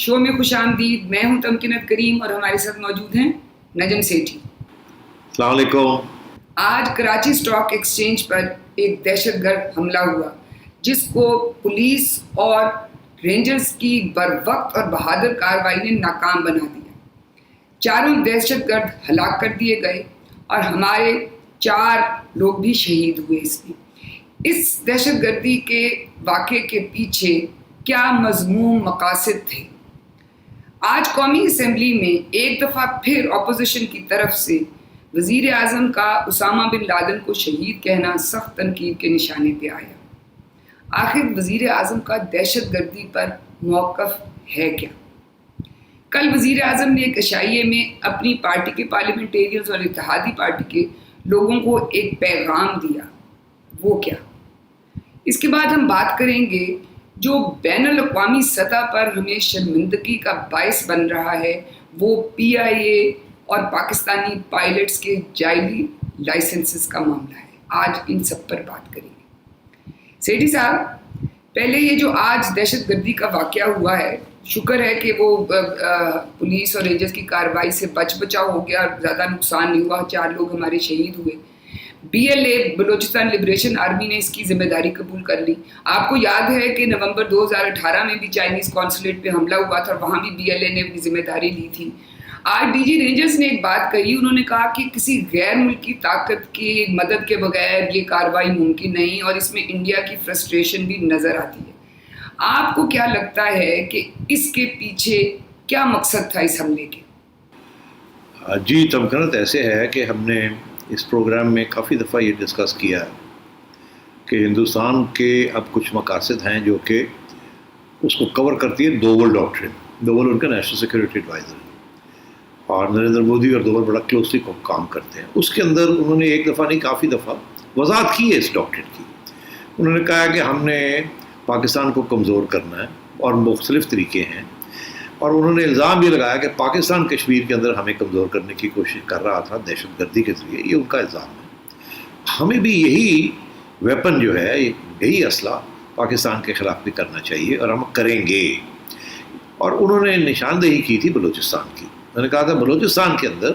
شو میں خوش آمدید. میں ہوں تمکنت کریم اور ہمارے ساتھ موجود ہیں نجم سیٹھی. السلام علیکم. آج کراچی اسٹاک ایکسچینج پر ایک دہشت گرد حملہ ہوا جس کو پولیس اور رینجرز کی بروقت اور بہادر کارروائی نے ناکام بنا دیا. چاروں دہشت گرد ہلاک کر دیے گئے اور ہمارے 4 لوگ بھی شہید ہوئے. اس دہشت گردی کے واقعے کے پیچھے کیا مذموم مقاصد تھے؟ آج قومی اسمبلی میں ایک دفعہ پھر اپوزیشن کی طرف سے وزیر اعظم کا اسامہ بن لادن کو شہید کہنا سخت تنقید کے نشانے پہ آیا. آخر وزیر اعظم کا دہشت گردی پر موقف ہے کیا؟ کل وزیر اعظم نے ایک عشائیے میں اپنی پارٹی کے پارلیمنٹیرینز اور اتحادی پارٹی کے لوگوں کو ایک پیغام دیا. وہ کیا؟ اس کے بعد ہم بات کریں گے جو بین الاقوامی سطح پر ہمیں شرمندگی کا باعث بن رہا ہے وہ PIA اور پاکستانی پائلٹس کے جعلی لائسنسز کا معاملہ ہے. آج ان سب پر بات کریں گے. سیٹھی صاحب، پہلے یہ جو آج دہشت گردی کا واقعہ ہوا ہے، شکر ہے کہ وہ پولیس اور رینجرز کی کارروائی سے بچاؤ ہو گیا اور زیادہ نقصان نہیں ہوا. 4 لوگ ہمارے شہید ہوئے. BLA بلوچستان لبریشن آرمی نے اس کی ذمہ داری قبول کر لی. آپ کو یاد ہے کہ نومبر 2018 میں بھی چائنیز قونصلیٹ پہ حملہ ہوا تھا اور وہاں بھی BLA نے اپنی ذمہ داری لی تھی. آج DG رینجرز نے ایک بات کہی. انہوں نے کہا کہ کسی غیر ملکی طاقت کی مدد کے بغیر یہ کارروائی ممکن نہیں اور اس میں انڈیا کی فرسٹریشن بھی نظر آتی ہے. آپ کو کیا لگتا ہے کہ اس کے پیچھے کیا مقصد تھا اس حملے کے؟ جی تمکنت ایسے ہے کہ ہم نے اس پروگرام میں کافی دفعہ یہ ڈسکس کیا کہ ہندوستان کے اب کچھ مقاصد ہیں جو کہ اس کو کور کرتی ہے دوول ڈاکٹرن. دوول ان کا نیشنل سیکورٹی ایڈوائزر ہے اور نریندر مودی اور دوول بڑا کلوزلی کام کرتے ہیں. اس کے اندر انہوں نے ایک دفعہ نہیں کافی دفعہ وضاحت کی ہے اس ڈاکٹرن کی. انہوں نے کہا کہ ہم نے پاکستان کو کمزور کرنا ہے اور مختلف طریقے ہیں، اور انہوں نے الزام یہ لگایا کہ پاکستان کشمیر کے اندر ہمیں کمزور کرنے کی کوشش کر رہا تھا دہشت گردی کے ذریعے. یہ ان کا الزام ہے. ہمیں بھی یہی ویپن جو ہے، یہی اسلحہ پاکستان کے خلاف بھی کرنا چاہیے اور ہم کریں گے. اور انہوں نے نشاندہی کی تھی بلوچستان کی. میں نے کہا تھا بلوچستان کے اندر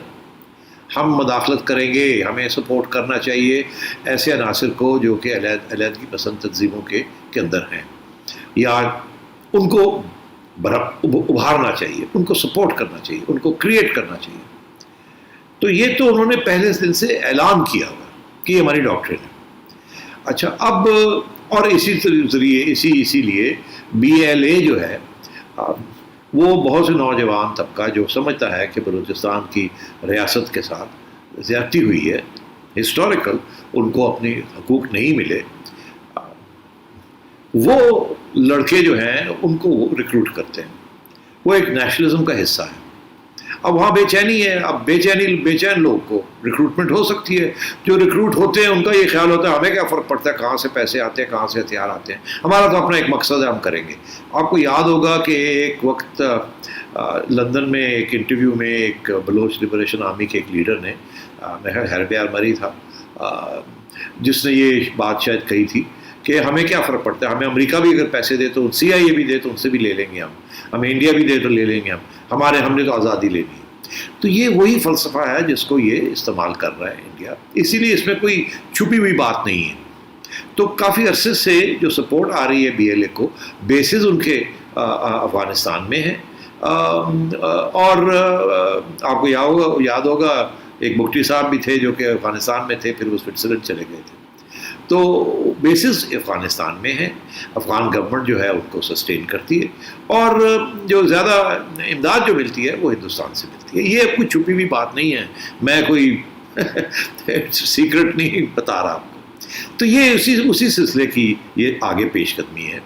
ہم مداخلت کریں گے، ہمیں سپورٹ کرنا چاہیے ایسے عناصر کو جو کہ علیحدگی پسند تنظیموں کے اندر ہیں، یا ان کو ابھارنا چاہیے، ان کو سپورٹ کرنا چاہیے، ان کو کریٹ کرنا چاہیے. تو یہ تو انہوں نے پہلے دن سے اعلان کیا ہوا کہ یہ ہماری ڈاکٹرن ہے. اچھا، اب اور اسی لیے BLA جو ہے وہ بہت سے نوجوان طبقہ جو سمجھتا ہے کہ بلوچستان کی ریاست کے ساتھ زیادتی ہوئی ہے، ہسٹوریکل ان کو اپنے حقوق نہیں ملے، وہ لڑکے جو ہیں ان کو وہ ریکروٹ کرتے ہیں. وہ ایک نیشنلزم کا حصہ ہے. اب وہاں بے چینی ہے. اب بے چین لوگ کو ریکروٹمنٹ ہو سکتی ہے. جو ریکروٹ ہوتے ہیں ان کا یہ خیال ہوتا ہے ہمیں کیا فرق پڑتا ہے کہاں سے پیسے آتے ہیں، کہاں سے ہتھیار آتے ہیں، ہمارا تو اپنا ایک مقصد ہے، ہم کریں گے. آپ کو یاد ہوگا کہ ایک وقت لندن میں ایک انٹرویو میں ایک بلوچ لبریشن آرمی کے ایک لیڈر نے، میرا ہیربیار مری تھا، جس نے یہ بات شاید کہی تھی کہ ہمیں کیا فرق پڑتا ہے، ہمیں امریکہ بھی اگر پیسے دے تو CIA بھی دے تو ان سے بھی لے لیں گے، ہمیں انڈیا بھی دے تو لے لیں گے، ہم نے تو آزادی لینی ہے. تو یہ وہی فلسفہ ہے جس کو یہ استعمال کر رہا ہے انڈیا. اسی لیے اس میں کوئی چھپی ہوئی بات نہیں ہے. تو کافی عرصے سے جو سپورٹ آ رہی ہے BLA کو، بیسز ان کے افغانستان میں ہیں. اور آپ کو یاد ہوگا ایک بگٹی صاحب بھی تھے جو کہ افغانستان میں تھے، پھر وہ سوئٹزرلینڈ چلے گئے تھے. تو بیسز افغانستان میں ہیں. افغان گورنمنٹ جو ہے ان کو سسٹین کرتی ہے، اور جو زیادہ امداد جو ملتی ہے وہ ہندوستان سے ملتی ہے. یہ کوئی چھپی ہوئی بات نہیں ہے، میں کوئی سیکرٹ نہیں بتا رہا آپ کو. تو یہ اسی سلسلے کی یہ آگے پیش قدمی ہے،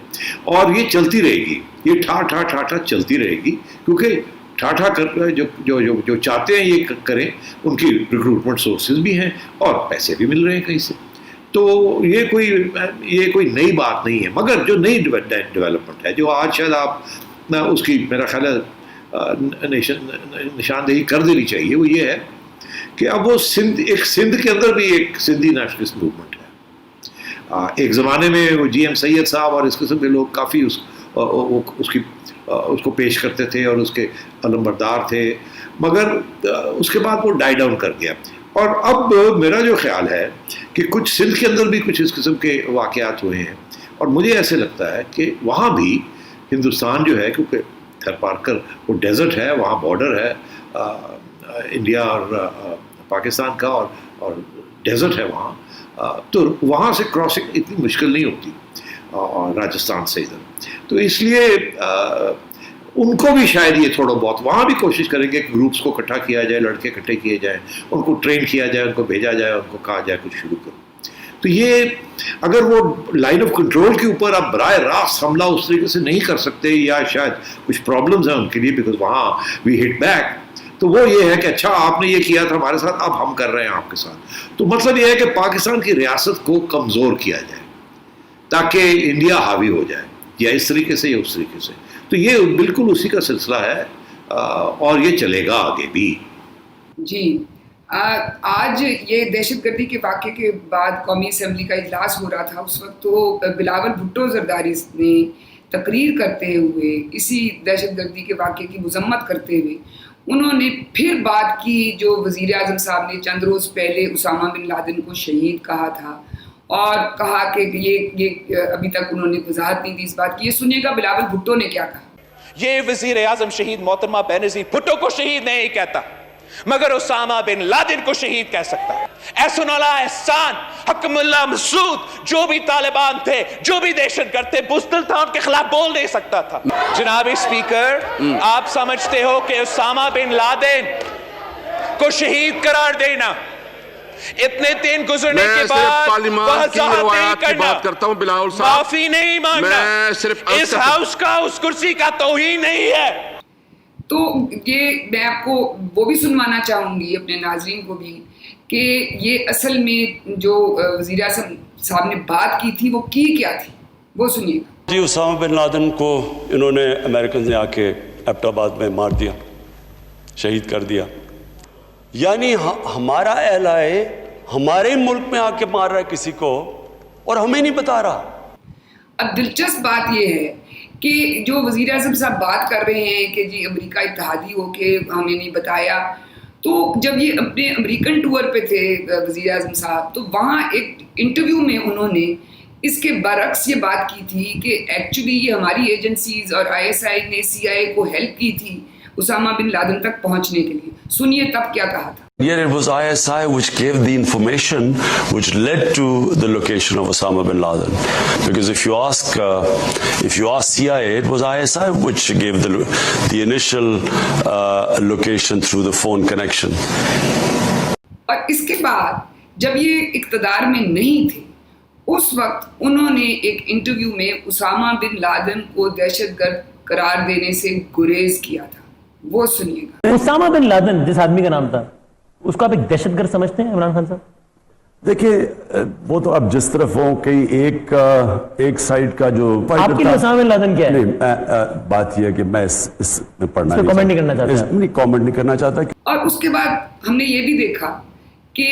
اور یہ چلتی رہے گی. یہ ٹھا چلتی رہے گی، کیونکہ ٹھا کر جو چاہتے ہیں یہ کریں، ان کی ریکروٹمنٹ سورسز بھی ہیں اور پیسے بھی مل رہے ہیں کہیں سے. تو یہ کوئی نئی بات نہیں ہے. مگر جو نئی ڈیولپمنٹ ہے، جو آج شاید آپ اس کی میرا خیال ہے نشاندہی کر دینی چاہیے، وہ یہ ہے کہ اب وہ سندھ کے اندر بھی ایک سندھی نیشنلسٹ موومنٹ ہے. ایک زمانے میں وہ GM سید صاحب اور اس قسم کے لوگ کافی اس کو پیش کرتے تھے اور اس کے علمبردار تھے، مگر اس کے بعد وہ ڈائی ڈاؤن کر گیا. اور اب میرا جو خیال ہے کہ کچھ سندھ کے اندر بھی کچھ اس قسم کے واقعات ہوئے ہیں، اور مجھے ایسے لگتا ہے کہ وہاں بھی ہندوستان جو ہے، کیونکہ تھر پارکر وہ ڈیزرٹ ہے، وہاں بارڈر ہے انڈیا اور پاکستان کا، اور ڈیزرٹ ہے وہاں، تو وہاں سے کراسنگ اتنی مشکل نہیں ہوتی اور راجستھان سے ادھر. تو اس لیے ان کو بھی شاید یہ تھوڑا بہت وہاں بھی کوشش کریں گے کہ گروپس کو اکٹھا کیا جائے، لڑکے اکٹھے کیے جائیں، ان کو ٹرین کیا جائے، ان کو بھیجا جائے، ان کو کہا جائے کچھ شروع کرو. تو یہ اگر وہ لائن آف کنٹرول کے اوپر آپ براہ راست حملہ اس طریقے سے نہیں کر سکتے، یا شاید کچھ پرابلمز ہیں ان کے لیے بیکاز وہاں وی ہٹ بیک، تو وہ یہ ہے کہ اچھا آپ نے یہ کیا تھا ہمارے ساتھ، اب ہم کر رہے ہیں آپ کے ساتھ. تو مطلب یہ ہے کہ پاکستان کی ریاست کو کمزور کیا جائے تاکہ انڈیا حاوی ہو جائے، یا اس طریقے سے یا اس طریقے سے. تو یہ بالکل اسی کا سلسلہ ہے اور یہ چلے گا آگے بھی. جی، آج یہ دہشت گردی کے واقعے کے بعد قومی اسمبلی کا اجلاس ہو رہا تھا. اس وقت تو بلاول بھٹو زرداری نے تقریر کرتے ہوئے اسی دہشت گردی کے واقعے کی مذمت کرتے ہوئے انہوں نے پھر بات کی جو وزیر اعظم صاحب نے چند روز پہلے اسامہ بن لادن کو شہید کہا تھا، اور کہا کہ یہ ابھی تک انہوں نے وضاحت نہیں دی اس بات کی. یہ سنیے گا بلاول بھٹو نے کیا کہا. یہ وزیر اعظم شہید محترمہ بینظیر بھٹو کو شہید نہیں کہتا، مگر اسامہ بن لادن کو شہید کہہ سکتا ہے. احسن اللہ احسان، حکم اللہ مسعود، جو بھی طالبان تھے، جو بھی دہشت گرد تھے، بزدل تھا، ان کے خلاف بول نہیں سکتا تھا. جناب اسپیکر، آپ سمجھتے ہو کہ اسامہ بن لادن کو شہید قرار دینا، اتنے دن گزرنے کے بعد پارلیمان کی روایات کی بات کرتا ہوں بلاول صاحب، معافی نہیں مانگنا، اس ہاؤس کا اس کرسی کا توہین نہیں ہے. تو یہ میں آپ کو وہ بھی سنوانا چاہوں گی اپنے ناظرین کو بھی کہ یہ اصل میں جو وزیر اعظم صاحب نے بات کی تھی وہ کی کیا تھی، وہ سنیے گا. جی، اسامہ بن لادن کو انہوں نے امریکنز نے آ کے ایبٹ آباد میں مار دیا، شہید کر دیا. یعنی ہمارا اہلائے ہمارے ملک میں آ کے مار رہا ہے کسی کو اور ہمیں نہیں بتا رہا. اب دلچسپ بات یہ ہے کہ جو وزیر اعظم صاحب بات کر رہے ہیں کہ جی امریکہ اتحادی ہو کے ہمیں نہیں بتایا، تو جب یہ اپنے امریکن ٹور پہ تھے وزیر اعظم صاحب، تو وہاں ایک انٹرویو میں انہوں نے اس کے برعکس یہ بات کی تھی کہ ایکچولی یہ ہماری ایجنسیز اور ISI نے CIA کو ہیلپ کی تھی اسامہ بن لادن تک پہنچنے کے لیے. سنیے تب کیا کہا تھا. Yet it was ISI which gave the information which led to the location of Osama bin Laden. Because if you ask CIA, it was ISI which gave the initial location through the phone connection. اور اس کے بعد جب یہ اقتدار میں نہیں تھے، اس وقت انہوں نے ایک انٹرویو میں اسامہ بن لادن کو دہشت گرد قرار دینے سے گریز کیا تھا. وہ سنیے گا. اسامہ بن لادن جس آدمی کا نام تھا، اس کو آپ ایک دہشت گرد سمجھتے ہیں عمران خان صاحب؟ دیکھیے وہ تو اب جس طرف ہوں کئی ایک سائیڈ کا جو آپ کے لیے اسامہ بن لادن کیا ہے؟ نہیں، بات یہ ہے کہ میں اس میں پڑھنا کامنٹ نہیں کرنا چاہتا، کامنٹ نہیں کرنا چاہتا. اور اس کے بعد ہم نے یہ بھی دیکھا کہ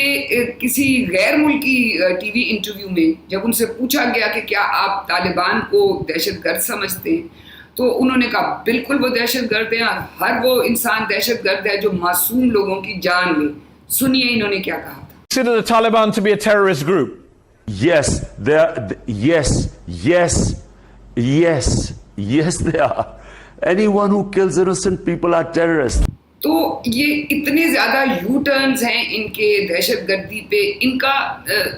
کسی غیر ملکی ٹی وی انٹرویو میں جب ان سے پوچھا گیا کہ کیا آپ طالبان کو دہشت گرد سمجھتے ہیں، تو انہوں نے کہا بالکل وہ دہشت گرد ہیں، اور ہر وہ انسان دہشت گرد ہے جو معصوم لوگوں کی جان لے. سنیے انہوں نے کیا کہا تھا. Consider the Taliban to be a terrorist group? Yes, they are. Anyone who kills innocent people are terrorists. تو یہ اتنے زیادہ یو ٹرنز ہیں ان کے دہشت گردی پہ، ان کا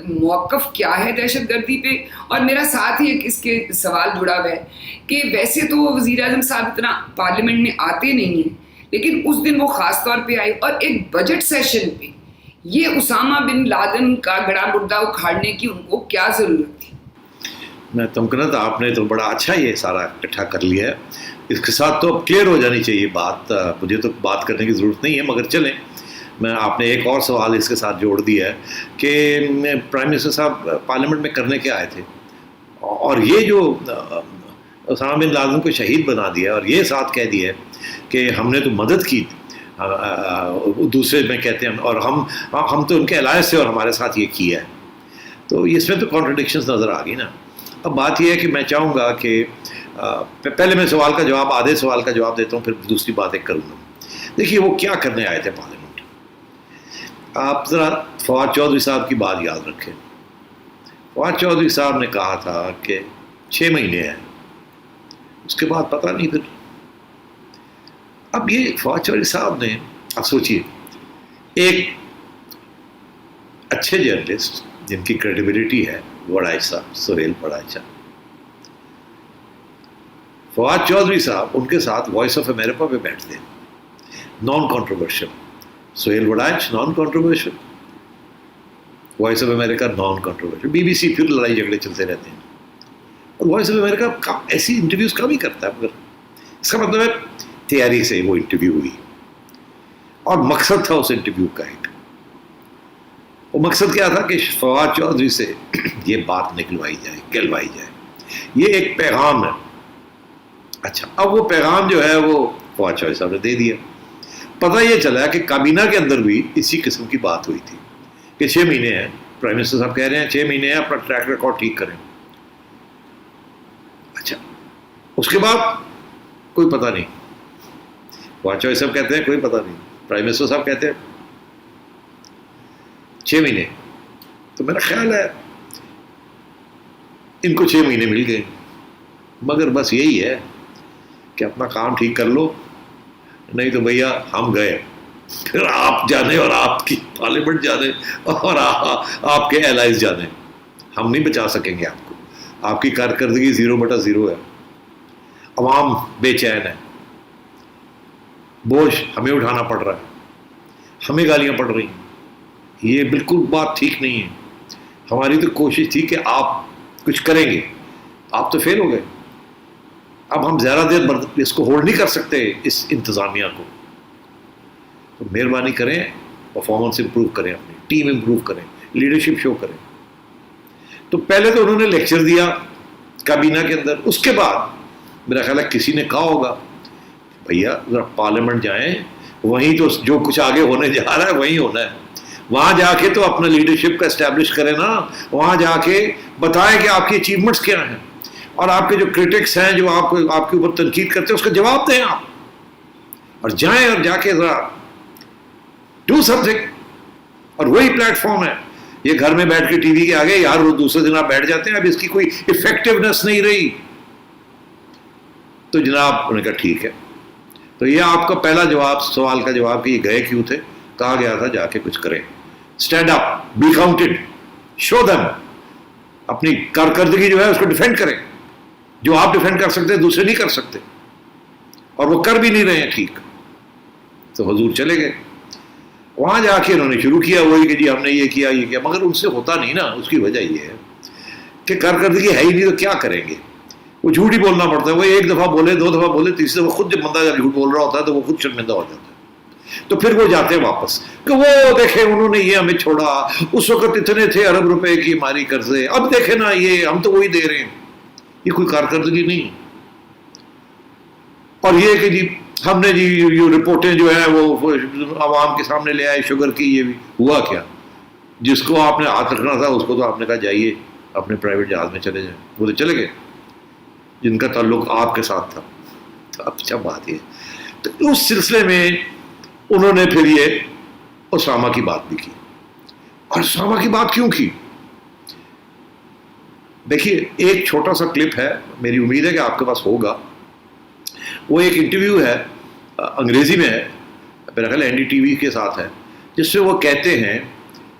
موقف کیا ہے دہشت گردی پہ. اور میرا ساتھ ہی ایک اس کے سوال جڑا ہوا ہے کہ ویسے تو وزیر اعظم صاحب اتنا پارلیمنٹ میں آتے نہیں ہیں، لیکن اس دن وہ خاص طور پہ آئے اور ایک بجٹ سیشن پہ یہ اسامہ بن لادن کا گڑا مردہ اکھاڑنے کی ان کو کیا ضرورت تھی. میں تمکنت آپ نے تو بڑا اچھا یہ سارا اکٹھا کر لیا ہے. اس کے ساتھ تو اب کلیئر ہو جانی چاہیے بات، مجھے تو بات کرنے کی ضرورت نہیں ہے، مگر چلیں میں آپ نے ایک اور سوال اس کے ساتھ جوڑ دیا ہے کہ پرائم منسٹر صاحب پارلیمنٹ میں کرنے کے آئے تھے، اور یہ جو اسامہ بن لادن کو شہید بنا دیا اور یہ ساتھ کہہ دیا کہ ہم نے تو مدد کی، دوسرے میں کہتے ہیں اور ہم تو ان کے الائنس سے اور ہمارے ساتھ یہ کیا ہے. تو اس میں تو کانٹرڈکشنز نظر آ گئی نا. اب بات یہ ہے کہ میں چاہوں گا کہ پہلے میں سوال کا جواب آدھے سوال کا جواب دیتا ہوں, پھر دوسری بات ایک کروں گا. دیکھیے وہ کیا کرنے آئے تھے پارلیمنٹ. آپ ذرا فواد چودھری صاحب کی بات یاد رکھیں. فواد چودھری صاحب نے کہا تھا کہ 6 مہینے ہیں, اس کے بعد پتہ نہیں پھر. اب یہ فواد چودھری صاحب نے, آپ سوچیے, ایک اچھے جرنلسٹ جن کی کریڈیبلٹی ہے, وڑائچ صاحب, سہیل وڑائچ صاحب, فواد چودھری صاحب ان کے ساتھ وائس آف امریکہ پہ بیٹھتے ہیں, non controversial. Sohail Warraich non controversial, voice of America non controversial. B B C پھر لڑائی جھگڑے چلتے رہتے ہیں, اور وائس آف امریکہ ایسی انٹرویوز کم ہی کرتا ہے. مگر اس کا مطلب ہے تیاری سے وہ انٹرویو ہوئی, اور مقصد تھا اس انٹرویو کا ایک. وہ مقصد کیا تھا کہ فواد چودھری سے یہ بات نکلوائی جائے, کہلوائی جائے. یہ ایک پیغام ہے. اچھا, اب وہ پیغام جو ہے وہ فواد چودھری صاحب نے دے دیا. پتہ یہ چلا کہ کابینہ کے اندر بھی اسی قسم کی بات ہوئی تھی کہ 6 مہینے ہیں. پرائم منسٹر صاحب کہہ رہے ہیں 6 مہینے ہیں, اپنا ٹریک ریکارڈ ٹھیک کریں. اچھا, اس کے بعد کوئی پتہ نہیں. فواد چودھری صاحب کہتے ہیں کوئی پتہ نہیں, پرائم منسٹر صاحب کہتے ہیں 6 مہینے. تو میرا خیال ہے ان کو 6 مہینے مل گئے, مگر بس یہی ہے کہ اپنا کام ٹھیک کر لو, نہیں تو بھیا ہم گئے, پھر آپ جانے اور آپ کی پارلیمنٹ جانے اور آپ کے ایلائز جانے. ہم نہیں بچا سکیں گے آپ کو. آپ کی کارکردگی 0/0 ہے. عوام بے چین ہے, بوجھ ہمیں اٹھانا پڑ رہا ہے, ہمیں گالیاں پڑ رہی ہیں. یہ بالکل بات ٹھیک نہیں ہے. ہماری تو کوشش تھی کہ آپ کچھ کریں گے, آپ تو فیل ہو گئے. اب ہم زیادہ دیر اس کو ہولڈ نہیں کر سکتے, اس انتظامیہ کو. تو مہربانی کریں, پرفارمنس امپروو کریں, اپنی ٹیم امپروو کریں, لیڈرشپ شو کریں. تو پہلے تو انہوں نے لیکچر دیا کابینہ کے اندر. اس کے بعد میرا خیال ہے کسی نے کہا ہوگا بھیا ذرا پارلیمنٹ جائیں, وہیں تو جو کچھ آگے ہونے جا رہا ہے وہیں ہونا ہے. وہاں جا کے تو اپنا لیڈرشپ کا اسٹیبلش کریں نا. وہاں جا کے بتائیں کہ آپ کی اچیومنٹس کیا ہیں, اور آپ کے جو کرٹکس ہیں جو آپ کے اوپر تنقید کرتے ہیں اس کا جواب دیں آپ, اور جائیں اور جا کے ذرا ڈو سم تھنگ. اور وہی پلیٹ فارم ہے. یہ گھر میں بیٹھ کے ٹی وی کے آگے یار وہ دوسرے دن آپ بیٹھ جاتے ہیں, اب اس کی کوئی افیکٹونیس نہیں رہی. تو جناب انہوں نے کہا ٹھیک ہے. تو یہ آپ کا پہلا جواب, سوال کا جواب کہ یہ گئے کیوں تھے. کہا گیا تھا جا کے کچھ کریں, اسٹینڈ اپ, بی کاؤنٹڈ, شو دم. اپنی کارکردگی جو ہے اس کو ڈیفینڈ کریں. جو آپ ڈیفینڈ کر سکتے ہیں دوسرے نہیں کر سکتے, اور وہ کر بھی نہیں رہے ہیں ٹھیک. تو حضور چلے گئے. وہاں جا کے انہوں نے شروع کیا وہی کہ جی ہم نے یہ کیا یہ کیا, مگر ان سے ہوتا نہیں نا. اس کی وجہ یہ ہے کہ کارکردگی ہے ہی نہیں, تو کیا کریں گے. وہ جھوٹ ہی بولنا پڑتا ہے. وہ 1 دفعہ بولے, 2 دفعہ بولے, تیسری دفعہ خود جب بندہ جب جھوٹ بول رہا ہوتا ہے تو وہ خود شرمندہ ہو جاتا ہے. تو پھر وہ جاتے ہیں واپس کہ وہ دیکھیں انہوں نے یہ ہمیں چھوڑا, اس وقت اتنے تھے ارب روپے کی ہماری قرضے, اب دیکھیں نا یہ ہم تو وہی دے رہے ہیں. یہ کوئی کارکردگی نہیں. اور یہ کہ جی ہم نے جی یہ رپورٹیں جو ہیں وہ عوام کے سامنے لے آئے شوگر کی, یہ بھی ہوا کیا. جس کو آپ نے ہاتھ رکھنا تھا اس کو تو آپ نے کہا جائیے اپنے پرائیویٹ جہاز میں چلے جائیں. وہ تو چلے گئے جن کا تعلق آپ کے ساتھ تھا. اچھا بات یہ, تو اس سلسلے میں انہوں نے پھر یہ اسامہ کی بات بھی کی. اور اسامہ کی بات کیوں کی, دیکھیے ایک چھوٹا سا کلپ ہے, میری امید ہے کہ آپ کے پاس ہوگا. وہ ایک انٹرویو ہے, انگریزی میں ہے, میرا خیال این ڈی ٹی وی کے ساتھ ہے, جس سے وہ کہتے ہیں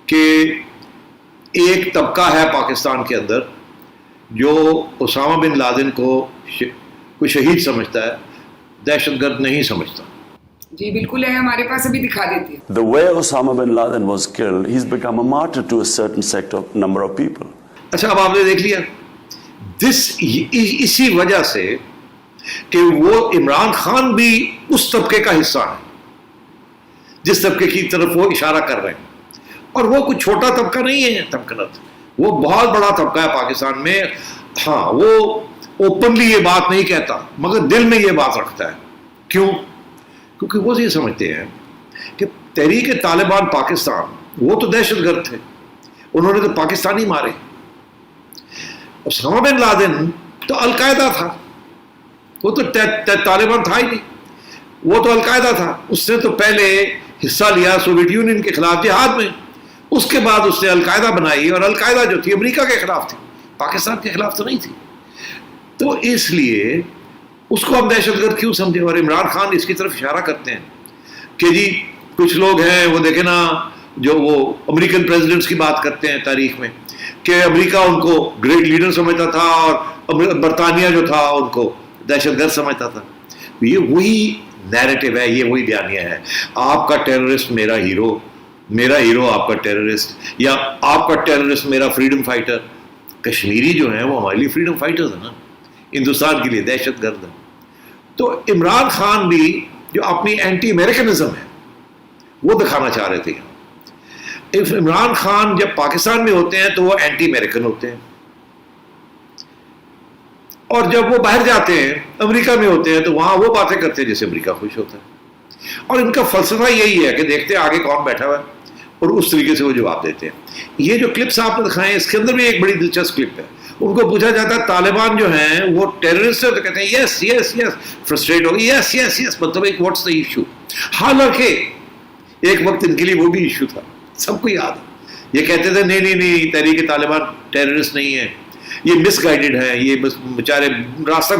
کہ ایک طبقہ ہے پاکستان کے اندر جو اسامہ بن لادن کو کوئی شہید سمجھتا ہے, دہشت گرد نہیں سمجھتا. جی بالکل ہے, ہمارے پاس ابھی دکھا دیتے ہیں. The way Osama bin Laden was killed, he's become a martyr to a certain number of people. اچھا اب آپ نے دیکھ لیا اسی وجہ سے کہ وہ عمران خان بھی اس طبقے کا حصہ ہے جس طبقے کی طرف وہ اشارہ کر رہے ہیں. اور وہ کوئی چھوٹا طبقہ نہیں ہے تمکنت, وہ بہت بڑا طبقہ ہے پاکستان میں. ہاں وہ اوپنلی یہ بات نہیں کہتا مگر دل میں یہ بات رکھتا ہے. کیوں؟ کیونکہ وہ یہ سمجھتے ہیں کہ تحریک طالبان پاکستان وہ تو دہشت گرد تھے, انہوں نے تو پاکستانی مارے. اسامہ بن لادن تو القاعدہ تھا, وہ تو طالبان تھا ہی نہیں, وہ تو القاعدہ تھا. اس نے تو پہلے حصہ لیا سوویت یونین کے خلاف جہاد میں, اس کے بعد اس نے القاعدہ بنائی, اور القاعدہ جو تھی امریکہ کے خلاف تھی, پاکستان کے خلاف تو نہیں تھی. تو اس لیے اس کو ہم دہشت گرد کیوں سمجھیں؟ اور عمران خان اس کی طرف اشارہ کرتے ہیں کہ جی کچھ لوگ ہیں وہ دیکھیں نا جو وہ امریکن پریزیڈنٹس کی بات کرتے ہیں تاریخ میں کہ امریکہ ان کو گریٹ لیڈر سمجھتا تھا اور برطانیہ جو تھا ان کو دہشت گرد سمجھتا تھا. یہ وہی نیریٹو ہے, یہ وہی بیانیہ ہے. آپ کا ٹیررسٹ میرا ہیرو, میرا ہیرو آپ کا ٹیررسٹ, یا آپ کا ٹیررسٹ میرا فریڈم فائٹر. کشمیری جو ہیں وہ ہمارے لیے فریڈم فائٹرز ہیں نا, ہندوستان کے لیے دہشت گرد ہیں. تو عمران خان بھی جو اپنی اینٹی امریکنزم ہے وہ دکھانا چاہ رہے تھے. عمران خان جب پاکستان میں ہوتے ہیں تو وہ اینٹی امریکن ہوتے ہیں, اور جب وہ باہر جاتے ہیں امریکہ میں ہوتے ہیں تو وہاں وہ باتیں کرتے ہیں جیسے امریکہ خوش ہوتا ہے. اور ان کا فلسفہ یہی ہے کہ دیکھتے ہیں آگے کون بیٹھا ہوا ہے اور اس طریقے سے وہ جواب دیتے ہیں. یہ جو کلپس آپ نے دکھائے ہیں اس کے اندر بھی ایک بڑی دلچسپ کلپ ہے. ان کو پوچھا جاتا ہے طالبان جو ہیں وہ ٹیررسٹ ہے, تو کہتے ہیں یس یس یس, فرسٹریٹ ہو گئی, یس یس یس, مطلب واٹس دا ایشو. حالانکہ ایک وقت ان کے لیے وہ بھی ایشو تھا, سب کو یاد ہے. یہ کہتے تھے نہیں نہیں نہیں, تحریک طالبان ٹیررسٹ نہیں ہے, یہ مس گائیڈڈ ہیں, یہ بیچارے راستہ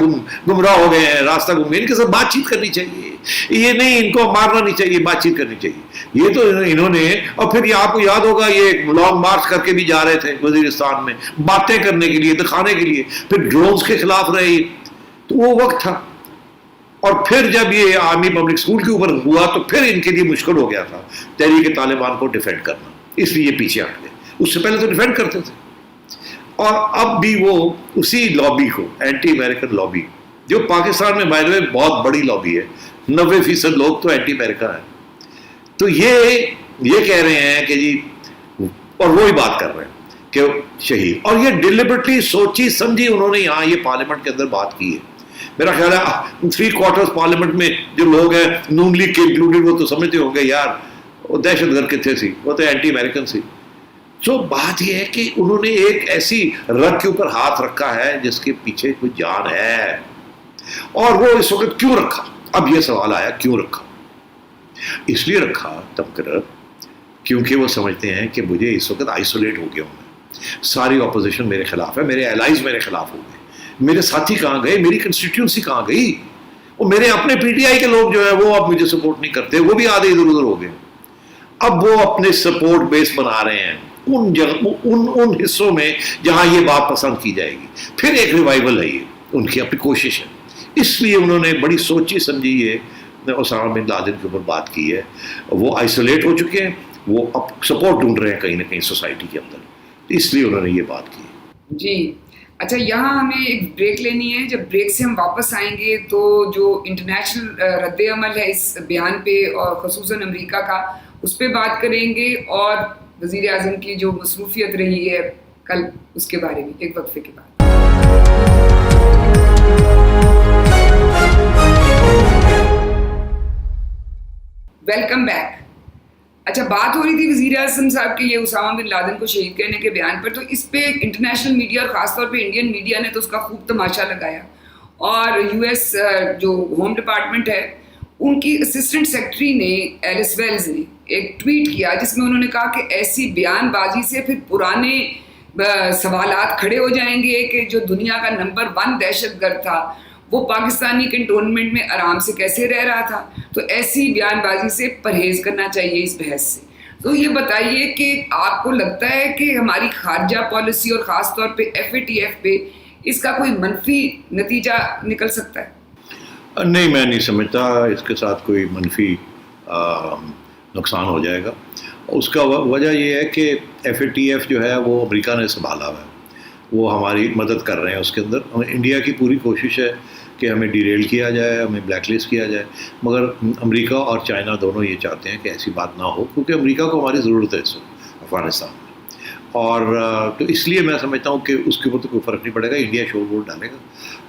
گمراہ ہو گئے ہیں, راستہ گم گئے, ان کے ساتھ بات چیت کرنی چاہیے, یہ نہیں ان کو مارنا نہیں چاہیے, بات چیت کرنی چاہیے. یہ تو انہوں نے, اور پھر یہ آپ کو یاد ہوگا یہ لانگ مارچ کر کے بھی جا رہے تھے وزیرستان میں باتیں کرنے کے لیے, دکھانے کے لیے, پھر ڈرونز کے خلاف رہے. تو وہ وقت تھا. اور پھر جب یہ آرمی پبلک اسکول کے اوپر ہوا تو پھر ان کے لیے مشکل ہو گیا تھا تحریک طالبان کو ڈیفینڈ کرنا, اس لیے پیچھے ہٹ گئے. اس سے پہلے تو ڈیفینڈ کرتے تھے. اور اب بھی وہ اسی لابی کو, اینٹی امریکن لابی, جو پاکستان میں بائی دی وے بہت بڑی لابی ہے, 90% لوگ تو اینٹی امریکہ ہیں. تو یہ کہہ رہے ہیں کہ جی, اور وہی بات کر رہے ہیں کہ شہید, اور یہ ڈیلیبریٹلی سوچی سمجھی انہوں نے یہاں یہ پارلیمنٹ کے اندر بات کی ہے. میرا خیال ہے 3/4 پارلیمنٹ میں جو لوگ ہیں نون لیگ کے انکلوڈیڈ, وہ تو سمجھتے ہوں گے یار وہ دہشت گرد کتنے سی, وہ تو اینٹی امریکن سی. تو بات یہ ہے کہ انہوں نے ایک ایسی رگ کے اوپر ہاتھ رکھا ہے جس کے پیچھے کوئی جان ہے, اور وہ اس وقت کیوں رکھا؟ اب یہ سوال آیا کیوں رکھا. اس لیے رکھا تمکر کیونکہ وہ سمجھتے ہیں کہ مجھے اس وقت آئسولیٹ ہو گیا ہوں میں, ساری اپوزیشن میرے خلاف ہے, میرے الائز میرے خلاف ہو گئے, میرے ساتھی کہاں گئے, میری کنسٹیٹیوئنسی کہاں گئی, اور میرے اپنے پی ٹی آئی کے لوگ جو ہیں وہ اب مجھے سپورٹ نہیں کرتے, وہ بھی آدھے ادھر ادھر ہو گئے. اب وہ اپنے سپورٹ بیس بنا رہے ہیں ان حصوں میں جہاں یہ بات پسند کی جائے گی. پھر ایک ریوائول ہے, یہ ان کی اپنی کوشش ہے. اس لیے انہوں نے بڑی سوچی سمجھی یہ اسامہ بن لادن کے اوپر بات کی ہے. وہ آئسولیٹ ہو چکے ہیں, وہ اب سپورٹ ڈھونڈ رہے ہیں کہیں نہ کہیں سوسائٹی کے اندر, اس لیے انہوں نے یہ بات کی. جی اچھا, یہاں ہمیں ایک بریک لینی ہے. جب بریک سے ہم واپس آئیں گے تو جو انٹرنیشنل رد عمل ہے اس بیان پہ اور خصوصاً امریکہ کا, اس پہ بات کریں گے, اور وزیر اعظم کی جو مصروفیت رہی ہے کل اس کے بارے میں ایک وقفے کے بعد. Welcome back. اچھا, بات ہو رہی تھی وزیر اعظم صاحب کے یہ اسامہ بن لادن کو شہید کرنے کے بیان پر, تو اس پہ انٹرنیشنل میڈیا اور خاص طور پہ انڈین میڈیا نے تو اس کا خوب تماشا لگایا. اور یو ایس جو ہوم ڈپارٹمنٹ ہے ان کی اسسٹنٹ سیکرٹری نے ایلس ویلز نے ایک ٹویٹ کیا جس میں انہوں نے کہا کہ ایسی بیان بازی سے پھر پرانے سوالات کھڑے ہو جائیں گے کہ جو دنیا کا نمبر 1 دہشت گرد تھا وہ پاکستانی کنٹونمنٹ میں آرام سے کیسے رہ رہا تھا. تو ایسی بیان بازی سے پرہیز کرنا چاہیے اس بحث سے. تو یہ بتائیے کہ آپ کو لگتا ہے کہ ہماری خارجہ پالیسی اور خاص طور پہ FATF پہ اس کا کوئی منفی نتیجہ نکل سکتا ہے؟ نہیں, میں نہیں سمجھتا اس کے ساتھ کوئی منفی نقصان ہو جائے گا. اس کا وجہ یہ ہے کہ FATF جو ہے وہ امریکہ نے سنبھالا ہوا ہے, وہ ہماری مدد کر رہے ہیں اس کے اندر. انڈیا کی پوری کوشش ہے کہ ہمیں ڈیریل کیا جائے, ہمیں بلیک لسٹ کیا جائے, مگر امریکہ اور چائنا دونوں یہ چاہتے ہیں کہ ایسی بات نہ ہو, کیونکہ امریکہ کو ہماری ضرورت ہے اس وقت افغانستان میں. اور تو اس لیے میں سمجھتا ہوں کہ اس کے اوپر تو کوئی فرق نہیں پڑے گا. انڈیا شور ووٹ ڈالے گا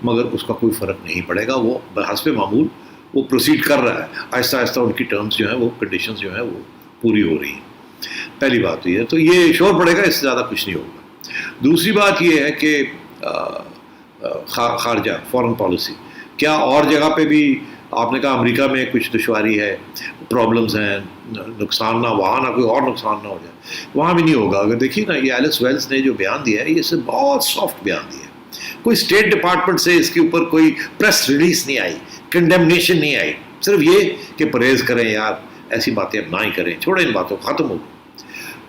مگر اس کا کوئی فرق نہیں پڑے گا. وہ بحسب معمول وہ پروسیڈ کر رہا ہے, آہستہ آہستہ ان کی ٹرمز جو ہیں وہ کنڈیشنز جو ہیں وہ پوری ہو رہی ہیں. پہلی بات یہ ہے, تو یہ شور پڑے گا, اس سے زیادہ کچھ نہیں ہوگا. دوسری بات یہ ہے کہ خارجہ فورن پالیسی کیا اور جگہ پہ بھی آپ نے کہا امریکہ میں کچھ دشواری ہے, پرابلمز ہیں, نقصان نہ وہاں نہ کوئی اور نقصان نہ ہو جائے, وہاں بھی نہیں ہوگا. اگر دیکھیے نا یہ ایلس ویلس نے جو بیان دیا ہے یہ سے بہت سافٹ بیان دیا ہے, کوئی اسٹیٹ ڈپارٹمنٹ سے اس کے اوپر کوئی پریس ریلیز نہیں آئی, کنڈیمنیشن نہیں آئی, صرف یہ کہ پرہیز کریں یار, ایسی باتیں اب نہ ہی کریں, چھوڑیں ان باتوں, ختم ہو گئی.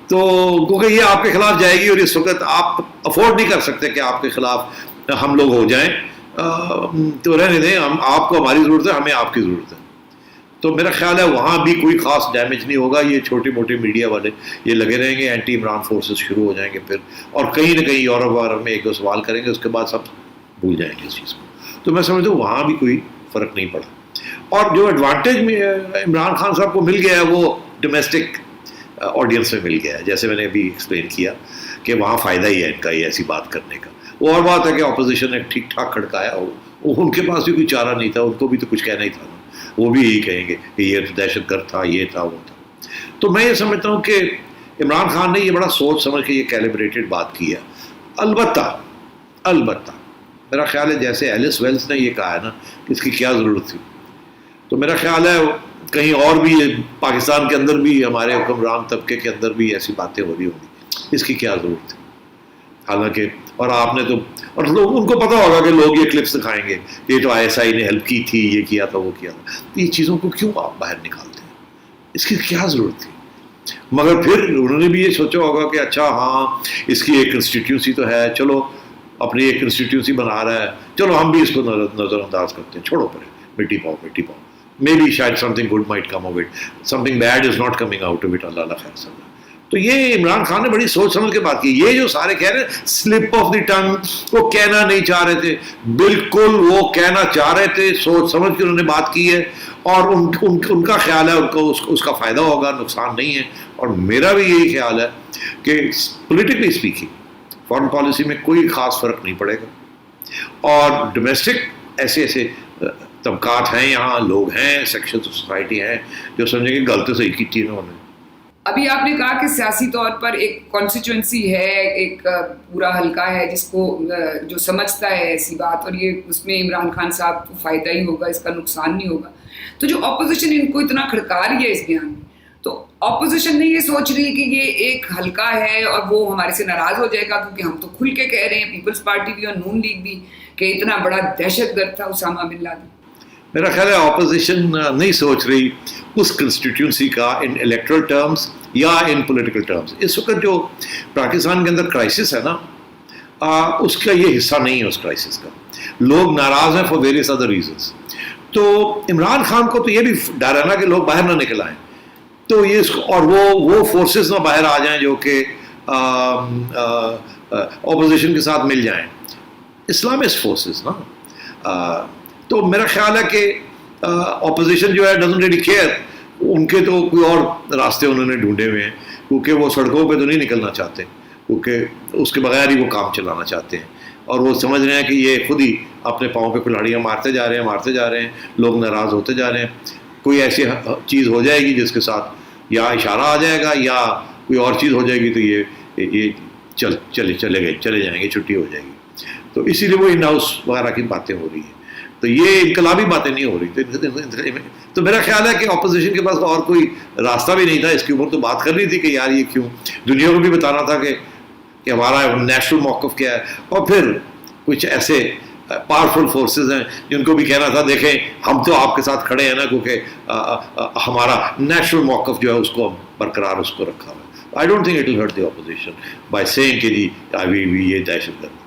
تو کیونکہ یہ آپ کے خلاف جائے گی اور اس وقت آپ افورڈ نہیں کر سکتے کہ آپ کے خلاف ہم لوگ ہو جائیں, تو رہنے دیں, ہم آپ کو ہماری ضرورت ہے, ہمیں آپ کی ضرورت ہے. تو میرا خیال ہے وہاں بھی کوئی خاص ڈیمیج نہیں ہوگا. یہ چھوٹی موٹی میڈیا والے یہ لگے رہیں گے, اینٹی عمران فورسز شروع ہو جائیں گے پھر, اور کہیں نہ کہیں یورپ وغیرہ میں ایک دو سوال کریں گے, اس کے بعد سب بھول جائیں گے اس چیز کو. تو میں سمجھتا ہوں وہاں بھی کوئی فرق نہیں پڑا. اور جو ایڈوانٹیج عمران خان صاحب کو مل گیا ہے وہ ڈومیسٹک آڈینس میں مل گیا ہے, جیسے میں نے ابھی ایکسپلین کیا کہ وہاں فائدہ ہی ہے ان کا یہ ایسی بات کرنے کا. وہ اور بات ہے کہ اپوزیشن نے ٹھیک ٹھاک کھڑکایا, ان کے پاس بھی کوئی چارہ نہیں تھا, ان کو بھی تو کچھ کہنا ہی تھا نا, وہ بھی یہی کہیں گے کہ یہ دہشت گرد تھا, یہ تھا, وہ تھا. تو میں یہ سمجھتا ہوں کہ عمران خان نے یہ بڑا سوچ سمجھ کے یہ کیلیبریٹڈ بات کی ہے. البتہ میرا خیال ہے جیسے ایلس ویلس نے یہ کہا ہے نا کہ اس کی کیا ضرورت تھی, تو میرا خیال ہے کہیں اور بھی پاکستان کے اندر بھی ہمارے حکمران طبقے کے اندر بھی ایسی باتیں ہو رہی ہوں گی, اس کی کیا ضرورت تھی. حالانکہ اور آپ نے تو, اور لوگ ان کو پتہ ہوگا کہ لوگ یہ کلپس دکھائیں گے, یہ تو ISI نے ہیلپ کی تھی, یہ کیا تھا, وہ کیا تھا. یہ چیزوں کو کیوں آپ باہر نکالتے ہیں, اس کی کیا ضرورت تھی. مگر پھر انہوں نے بھی یہ سوچا ہوگا کہ اچھا ہاں اس کی ایک کنسٹیٹیوسی تو ہے, چلو اپنی ایک کنسٹیٹیوسی بنا رہا ہے, چلو ہم بھی اس کو نظر انداز کرتے ہیں, چھوڑو پڑے, مٹی پاؤ. مے بی شاید something good might come of it, something bad is not coming out of it, اللہ خیر سمجھ. تو یہ عمران خان نے بڑی سوچ سمجھ کے بات کی. یہ جو سارے کہہ رہے ہیں سلپ آف دی ٹنگ, وہ کہنا نہیں چاہ رہے تھے, بالکل وہ کہنا چاہ رہے تھے, سوچ سمجھ کے انہوں نے بات کی ہے, اور ان کا خیال ہے ان کو اس کا فائدہ ہوگا, نقصان نہیں ہے. اور میرا بھی یہی خیال ہے کہ پولیٹیکلی اسپیکنگ فارن پالیسی میں کوئی خاص فرق نہیں پڑے گا, اور ڈومیسٹک ایسے طبقات ہیں یہاں, لوگ ہیں, سیکشن آف سوسائٹی ہیں جو سمجھیں گے غلط صحیح کی تھی انہوں نے. ابھی آپ نے کہا کہ سیاسی طور پر ایک کانسٹیچوئنسی ہے, ایک پورا حلقہ ہے جس کو جو سمجھتا ہے ایسی بات, اور یہ اس میں عمران خان صاحب کو فائدہ ہی ہوگا, اس کا نقصان نہیں ہوگا. تو جو اپوزیشن ان کو اتنا کھڑکا رہی ہے اس بیان میں, تو اپوزیشن نہیں یہ سوچ رہی کہ یہ ایک حلقہ ہے اور وہ ہمارے سے ناراض ہو جائے گا, کیونکہ ہم تو کھل کے کہہ رہے ہیں, پیپلز پارٹی بھی اور نون لیگ بھی, کہ اتنا بڑا دہشت گرد تھا اسامہ بن لادن. میرا خیال ہے اپوزیشن نہیں سوچ رہی اس کنسٹیٹیوشنسی کا ان الیکٹرل ٹرمز یا ان پولیٹیکل ٹرمز. اس وقت جو پاکستان کے اندر کرائسس ہے نا, اس کا یہ حصہ نہیں ہے اس کرائسس کا. لوگ ناراض ہیں فار ویریس ادر ریزنس. تو عمران خان کو تو یہ بھی ڈر ہے نا کہ لوگ باہر نہ نکل آئیں, تو یہ اور وہ فورسز نہ باہر آ جائیں جو کہ اپوزیشن کے ساتھ مل جائیں, اسلامسٹ فورسز نا. تو میرا خیال ہے کہ اپوزیشن جو ہے ڈزنٹ ریلی کیئر, ان کے تو کوئی اور راستے انہوں نے ڈھونڈے ہوئے ہیں, کیونکہ وہ سڑکوں پہ تو نہیں نکلنا چاہتے, کیونکہ اس کے بغیر ہی وہ کام چلانا چاہتے ہیں, اور وہ سمجھ رہے ہیں کہ یہ خود ہی اپنے پاؤں پہ کلاڑیاں مارتے جا رہے ہیں, لوگ ناراض ہوتے جا رہے ہیں. کوئی ایسی چیز ہو جائے گی جس کے ساتھ یا اشارہ آ جائے گا یا کوئی اور چیز ہو جائے گی, تو یہ چلے جائیں گے, چھٹی ہو جائے گی. تو اسی لیے وہ ان ہاؤس وغیرہ کی باتیں ہو رہی ہیں, تو یہ انقلابی باتیں نہیں ہو رہی. تو میرا خیال ہے کہ اپوزیشن کے پاس اور کوئی راستہ بھی نہیں تھا اس کے اوپر, تو بات کرنی تھی کہ یار یہ کیوں, دنیا کو بھی بتانا تھا کہ ہمارا نیشنل موقف کیا ہے, اور پھر کچھ ایسے پاورفل فورسز ہیں جن کو بھی کہنا تھا دیکھیں ہم تو آپ کے ساتھ کھڑے ہیں نا, کیونکہ ہمارا نیشنل موقف جو ہے اس کو برقرار اس کو رکھا ہوا ہے. I don't think it will hurt the opposition by saying کہ جی یہ دہشت گرد.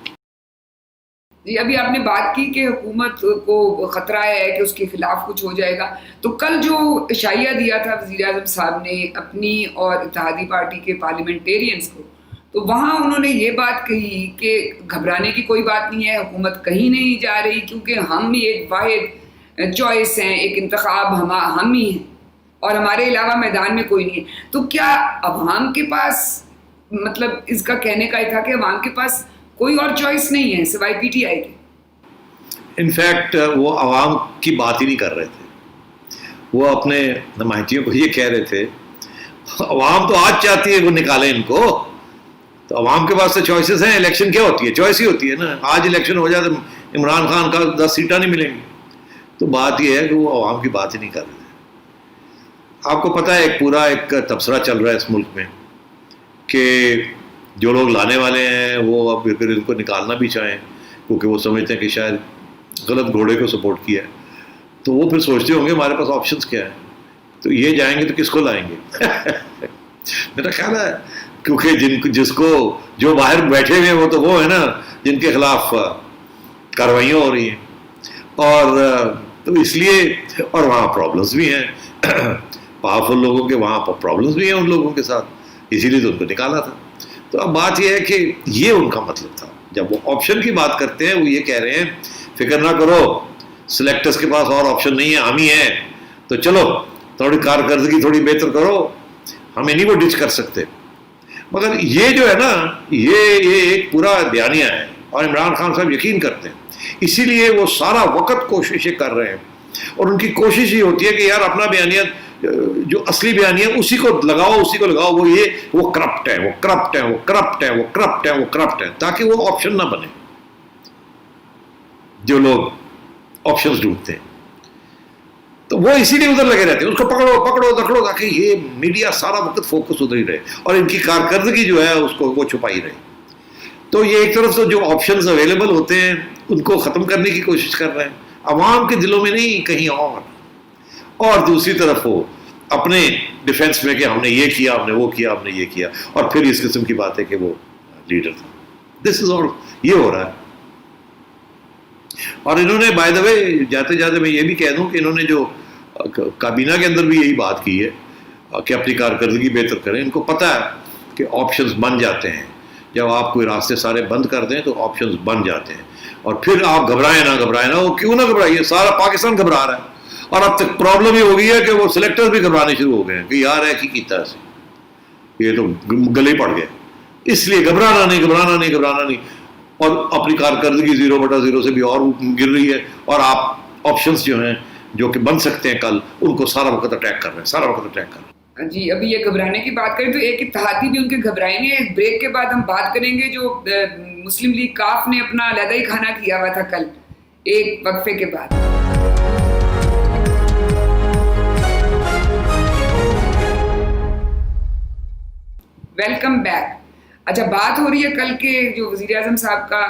جی ابھی آپ نے بات کی کہ حکومت کو خطرہ ہے کہ اس کے خلاف کچھ ہو جائے گا, تو کل جو اشعیہ دیا تھا وزیر اعظم صاحب نے اپنی اور اتحادی پارٹی کے پارلیمنٹیرینز کو, تو وہاں انہوں نے یہ بات کہی کہ گھبرانے کی کوئی بات نہیں ہے, حکومت کہیں نہیں جا رہی, کیونکہ ہم ہی ایک واحد چوائس ہیں, ایک انتخاب ہم ہی ہیں, اور ہمارے علاوہ میدان میں کوئی نہیں ہے. تو کیا عوام کے پاس, مطلب اس کا کہنے کا یہ تھا کہ عوام کے پاس کوئی اور چوائس نہیں ہے سوائے پی ٹی آئی کے؟ انفیکٹ وہ عوام کی بات ہی نہیں کر رہے تھے, وہ اپنے نمائندیوں کو یہ کہہ رہے تھے عوام تو آج چاہتی ہے وہ نکالیں ان کو, تو عوام کے پاس تو چوائسیز ہیں. الیکشن کیا ہوتی ہے, چوائس ہی ہوتی ہے نا. آج الیکشن ہو جائے تو عمران خان کا 10 سیٹیں نہیں ملیں گی, تو بات یہ ہے کہ وہ عوام کی بات ہی نہیں کر رہے تھے. آپ کو پتہ ہے ایک پورا ایک تبصرہ چل رہا ہے اس ملک میں کہ جو لوگ لانے والے ہیں وہ اب اگر ان کو نکالنا بھی چاہیں کیونکہ وہ سمجھتے ہیں کہ شاید غلط گھوڑے کو سپورٹ کیا ہے, تو وہ پھر سوچتے ہوں گے ہمارے پاس آپشنس کیا ہیں, تو یہ جائیں گے تو کس کو لائیں گے. میرا خیال ہے کیونکہ جس کو جو باہر بیٹھے ہوئے ہیں وہ تو وہ ہے نا جن کے خلاف کارروائیاں ہو رہی ہیں, اور تو اس لیے, اور وہاں پرابلمس بھی ہیں پاورفل لوگوں کے, وہاں پرابلمس بھی ہیں ان لوگوں کے ساتھ, اسی لیے تو ان کو نکالا تھا. تو اب بات یہ ہے کہ یہ ان کا مطلب تھا. جب وہ آپشن کی بات کرتے ہیں وہ یہ کہہ رہے ہیں فکر نہ کرو سلیکٹرز کے پاس اور آپشن نہیں ہے, ہم ہی ہیں, تو چلو تھوڑی کارکردگی تھوڑی بہتر کرو, ہمیں نہیں وہ ڈچ کر سکتے. مگر یہ جو ہے نا یہ ایک پورا بیانیہ ہے, اور عمران خان صاحب یقین کرتے ہیں, اسی لیے وہ سارا وقت کوششیں کر رہے ہیں, اور ان کی کوشش یہ ہوتی ہے کہ یار اپنا بیانیہ جو اصلی بیانیہ اسی کو لگاؤ, وہ کرپٹ ہے, وہ کرپٹ ہے, وہ کرپٹ ہے, وہ کرپٹ ہے, وہ کرپٹ ہے, تاکہ وہ آپشن نہ بنے جو لوگ آپشنز ڈھونڈتے ہیں. تو وہ اسی لیے ادھر لگے رہتے ہیں, اس کو پکڑو دکڑو تاکہ یہ میڈیا سارا وقت فوکس ادھر ہی رہے, اور ان کی کارکردگی جو ہے اس کو وہ چھپائی رہے. تو یہ ایک طرف سے جو آپشنز اویلیبل ہوتے ہیں ان کو ختم کرنے کی کوشش کر رہے ہیں, عوام کے دلوں میں نہیں کہیں اور دوسری طرف وہ اپنے ڈیفینس میں کہ ہم نے یہ کیا, ہم نے وہ کیا, ہم نے یہ کیا, اور پھر اس قسم کی بات ہے کہ وہ لیڈر تھا. دس از آل, یہ ہو رہا ہے. اور انہوں نے بائی دا وے جاتے جاتے میں یہ بھی کہہ دوں کہ انہوں نے جو کابینہ کے اندر بھی یہی بات کی ہے کہ اپنی کارکردگی بہتر کریں. ان کو پتہ ہے کہ آپشنز بن جاتے ہیں, جب آپ کوئی راستے سارے بند کر دیں تو آپشنز بن جاتے ہیں, اور پھر آپ گھبرائیں نہ, وہ کیوں نہ گھبرائیے, سارا پاکستان گھبرا رہا ہے. اور اب تک پرابلم یہ ہو گئی ہے کہ وہ سلیکٹرز بھی گھبرانے شروع ہو گئے ہیں کہ یار ہے کی کیتا ہے, یہ تو گلے پڑ گئے. اس لیے گھبرانا نہیں, اور اپنی کارکردگی 0/0 سے بھی اور گر رہی ہے, اور آپ آپشنز جو ہیں جو کہ بن سکتے ہیں کل, ان کو سارا وقت اٹیک کر رہے ہیں. جی ابھی یہ گھبرانے کی بات کریں تو ایک اتحادی بھی ان کے گھبرائیں گے. ایک بریک کے بعد ہم بات کریں گے جو مسلم لیگ کاف نے اپنا علیحدہ ہی کھانا کیا ہوا تھا کل, ایک وقفے کے بعد. Welcome back. اچھا, بات ہو رہی ہے کل کے جو وزیر اعظم صاحب کا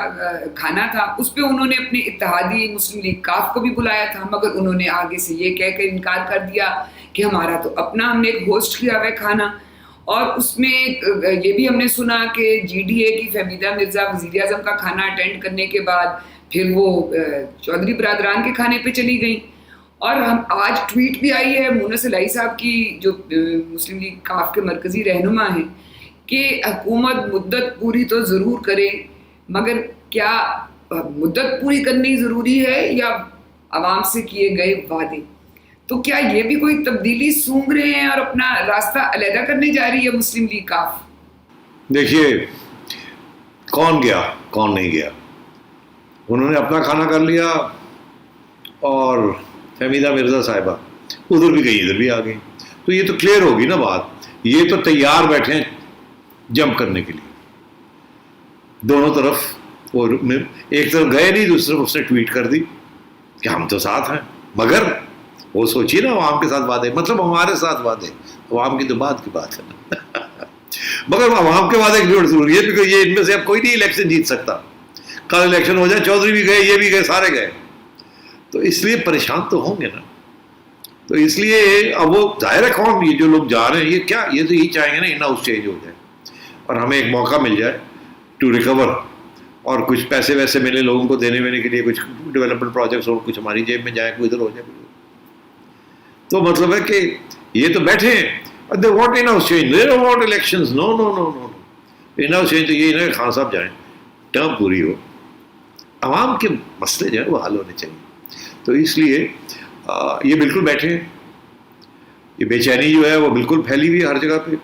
کھانا تھا, اس پہ انہوں نے اپنے اتحادی مسلم لیگ کاف کو بھی بلایا تھا, مگر انہوں نے آگے سے یہ کہہ کر انکار کر دیا کہ ہمارا تو اپنا, ہم نے ایک ہوسٹ کیا ہوا ہے کھانا. اور اس میں یہ بھی ہم نے سنا کہ GDA کی فہمیدہ مرزا وزیر اعظم کا کھانا اٹینڈ کرنے کے بعد پھر وہ چودھری برادران کے کھانے پہ چلی گئیں. اور ہم آج ٹویٹ بھی آئی ہے مونس الہی صاحب کی جو مسلم لیگ کاف کے مرکزی رہنما ہیں کہ حکومت مدت پوری تو ضرور کرے, مگر کیا مدت پوری کرنی ضروری ہے یا عوام سے کیے گئے وعدے؟ تو کیا یہ بھی کوئی تبدیلی سونگ رہے ہیں اور اپنا راستہ علیحدہ کرنے جا رہی ہے مسلم لیگ کاف؟ دیکھیے کون گیا کون نہیں گیا, انہوں نے اپنا کھانا کر لیا, اور فہمیدہ مرزا صاحبہ ادھر بھی گئی ادھر بھی آ گئی. تو یہ تو کلیئر ہوگی نا بات, یہ تو تیار بیٹھے ہیں جمپ کرنے کے لیے دونوں طرف. اور ایک طرف گئے نہیں, دوسری طرف اس نے ٹویٹ کر دی کہ ہم تو ساتھ ہیں, مگر وہ سوچیے نا عوام کے ساتھ وعدے, مطلب ہمارے ساتھ وعدے, عوام کی تو بات کی بات ہے مگر عوام کے وعدے کی ضروری ہے, کیونکہ یہ ان میں سے اب کوئی نہیں الیکشن جیت سکتا. کل الیکشن ہو جائے, چودھری بھی گئے, یہ بھی گئے, سارے گئے, تو اس لیے پریشان تو ہوں گے نا. تو اس لیے اب وہ ظاہر ہے کون, یہ جو لوگ جا رہے ہیں یہ کیا, یہ تو یہی چاہیں گے نا ان ہاؤس چینج ہو جائے اور ہمیں ایک موقع مل جائے ٹو ریکور, اور کچھ پیسے ویسے ملے لوگوں کو دینے وینے کے لیے, کچھ ڈیولپمنٹ پروجیکٹس اور کچھ ہماری جیب میں جائے, کوئی ادھر ہو جائے. تو مطلب ہے کہ یہ تو بیٹھے ہیں, they want in house change, they want elections, no no no no in house change. تو یہ نا خان صاحب جائیں, ٹرم پوری ہو, عوام کے مسئلے جو ہیں وہ حل ہونے چاہیے. تو اس لیے یہ بالکل بیٹھے ہیں. یہ بے چینی جو ہے وہ بالکل پھیلی ہوئی ہے ہر جگہ پہ.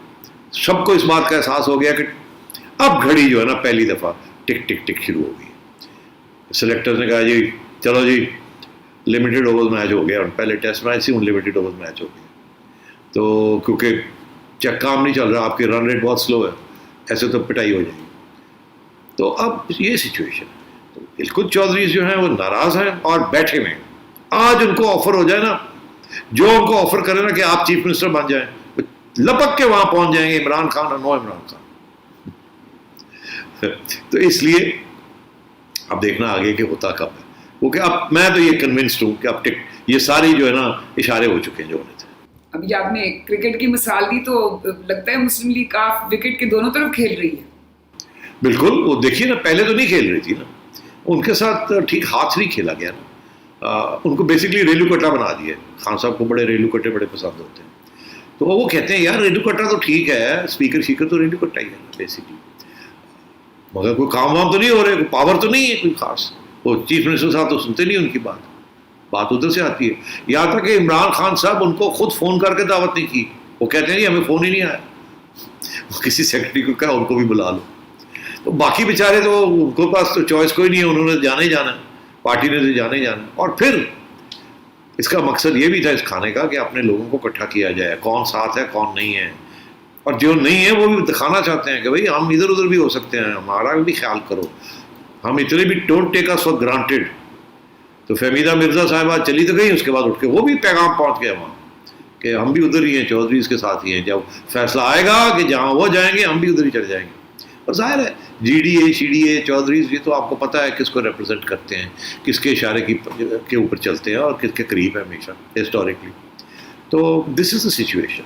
سب کو اس بات کا احساس ہو گیا کہ اب گھڑی جو ہے نا پہلی دفعہ ٹک ٹک ٹک شروع ہو گئی. سلیکٹر نے کہا جی چلو جی لمیٹڈ اوورز میچ ہو گیا, اور پہلے ٹیسٹ میچ سے لمیٹڈ اوورز میچ ہو گیا. تو کیونکہ چیک کام نہیں چل رہا, آپ کی رن ریٹ بہت سلو ہے, ایسے تو پٹائی ہو جائے گی. تو اب یہ سچویشن, تو بالکل چودھری جو ہیں وہ ناراض ہیں اور بیٹھے ہوئے ہیں, آج ان کو آفر ہو جائے نا, جو ان کو آفر کرے نا کہ آپ چیف منسٹر بن جائیں, لپک کے وہاں پہنچ جائیں گے, عمران خان اور نو عمران خان. تو اس لیے اب دیکھنا آگے کہ ہوتا کب ہے وہ, کہ اب میں تو یہ کنونسڈ ہوں کہ اب یہ ساری جو ہے نا اشارے ہو چکے ہیں جو ہونے تھے. ابھی آپ نے کرکٹ کی مثال دی تو لگتا ہے مسلم لیگ کاف وکٹ کے دونوں طرف کھیل رہی ہے. بالکل, وہ دیکھیے نا, پہلے تو نہیں کھیل رہی تھی نا, ان کے ساتھ ٹھیک ہاتھ نہیں کھیلا گیا نا, ان کو بیسکلی ریلو کٹا بنا دیا. خان صاحب کو بڑے ریلو کٹے بڑے پسند ہوتے ہیں, تو وہ کہتے ہیں یار ریلو کٹا تو ٹھیک ہے, اسپیکر شیکر تو ریلو کٹا ہی ہے بیسکلی, مگر کوئی کام وام تو نہیں ہو رہے, کوئی پاور تو نہیں ہے کوئی خاص. وہ چیف منسٹر صاحب تو سنتے نہیں ان کی بات ادھر سے آتی ہے. یہاں تک کہ عمران خان صاحب ان کو خود فون کر کے دعوت نہیں کی, وہ کہتے ہیں جی ہمیں فون ہی نہیں آیا, کسی سیکرٹری کو کہا ان کو بھی بلا لو. تو باقی بیچارے تو ان کے پاس تو چوائس کوئی نہیں ہے, انہوں نے جانا ہی جانا, پارٹی نے تو جانا ہی جانا. اور پھر اس کا مقصد یہ بھی تھا اس کھانے کا کہ اپنے لوگوں کو اکٹھا کیا جائے, کون ساتھ ہے کون نہیں ہے, اور جو نہیں ہے وہ بھی دکھانا چاہتے ہیں کہ بھائی ہم ادھر ادھر بھی ہو سکتے ہیں, ہمارا بھی خیال کرو, ہم اتنے بھی don't take us for granted. تو فہمیدہ مرزا صاحبہ چلی تو گئی, اس کے بعد اٹھ کے وہ بھی پیغام پہنچ گیا وہاں کہ ہم بھی ادھر ہی ہیں, چودھریز کے ساتھ ہی ہیں, جب فیصلہ آئے گا کہ جہاں وہ جائیں گے ہم بھی ادھر ہی چڑھ جائیں گے. اور ظاہر ہے G D A C D A chaudhrys, یہ تو آپ کو پتہ ہے کس کو ریپرزینٹ کرتے ہیں, کس کے اشارے کے اوپر چلتے ہیں اور کس کے قریب ہے ہمیشہ ہسٹوریکلی. تو دس از دا سچویشن.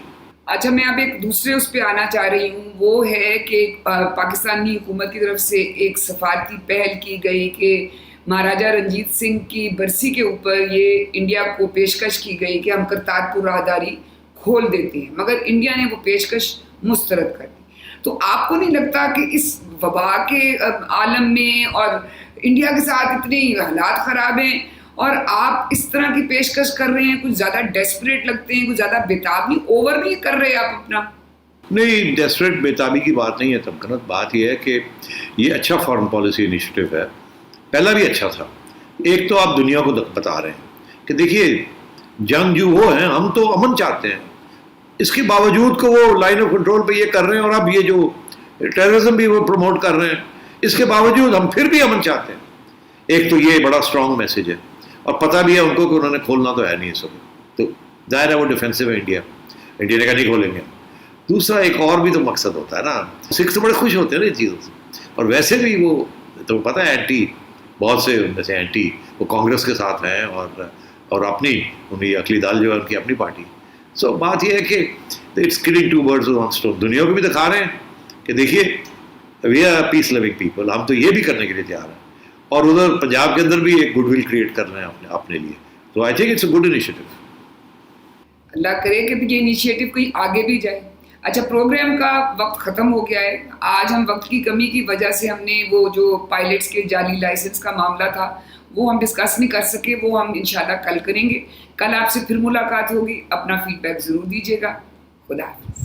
اچھا, میں اب ایک دوسرے اس پہ آنا چاہ رہی ہوں, وہ ہے کہ پاکستانی حکومت کی طرف سے ایک سفارتی پہل کی گئی کہ مہاراجہ رنجیت سنگھ کی برسی کے اوپر یہ انڈیا کو پیشکش کی گئی کہ ہم کرتارپور راہداری کھول دیتے ہیں, مگر انڈیا نے وہ پیشکش مسترد کر دی. تو آپ کو نہیں لگتا کہ اس وبا کے عالم میں اور انڈیا کے ساتھ اتنے حالات خراب ہیں اور آپ اس طرح کی پیشکش کر رہے ہیں, کچھ زیادہ ڈیسپریٹ لگتے ہیں, کچھ زیادہ بےتاب نہیں, اوور نہیں کر رہے آپ اپنا؟ نہیں, ڈیسپریٹ بےتابی کی بات نہیں ہے تمکنت. بات یہ ہے کہ یہ اچھا فارن پالیسی انیشیٹو ہے, پہلا بھی اچھا تھا. ایک تو آپ دنیا کو بتا رہے ہیں کہ دیکھیے جنگ جو وہ ہیں, ہم تو امن چاہتے ہیں, اس کے باوجود کو وہ لائن آف کنٹرول پہ یہ کر رہے ہیں, اور اب یہ جو ٹیررزم بھی وہ پروموٹ کر رہے ہیں, اس کے باوجود ہم پھر بھی امن چاہتے ہیں. ایک تو یہ بڑا اسٹرانگ میسج ہے, اور پتہ بھی ہے ان کو کہ انہوں نے کھولنا تو ہے نہیں اس وقت, تو ظاہر ہے وہ ڈیفینسو ہے انڈیا نے کہا نہیں کھولیں گے. دوسرا ایک اور بھی تو مقصد ہوتا ہے نا, سکھ تو بڑے خوش ہوتے ہیں نا ان چیزوں سے, اور ویسے بھی وہ تو پتہ ہے اینٹی, بہت سے جیسے اینٹی وہ کانگریس کے ساتھ ہیں, اور اپنی انہیں عقلی دال جو ہے ان کی اپنی پارٹی. سو بات یہ ہے کہ it's killing two birds one stone. دنیا کو بھی دکھا رہے ہیں کہ دیکھیے we are peace loving people, ہم تو یہ بھی کرنے کے لیے تیار ہیں, اور ادھر پنجاب کے اندر بھی ایک گڈ ول کریٹ کر رہے ہیں اپنے لیے. تو I think it's a good initiative. اللہ کرے کہ یہ انیشیٹو کہیں آگے بھی جائے. اچھا, پروگرام کا وقت ختم ہو گیا ہے. آج ہم وقت کی کمی کی وجہ سے ہم نے وہ جو پائلٹس کے جعلی لائسنس کا معاملہ تھا وہ ہم ڈسکس نہیں کر سکے, وہ ہم انشاءاللہ کل کریں گے. کل آپ سے پھر ملاقات ہوگی, اپنا فیڈ بیک ضرور دیجیے گا. خدا حافظ.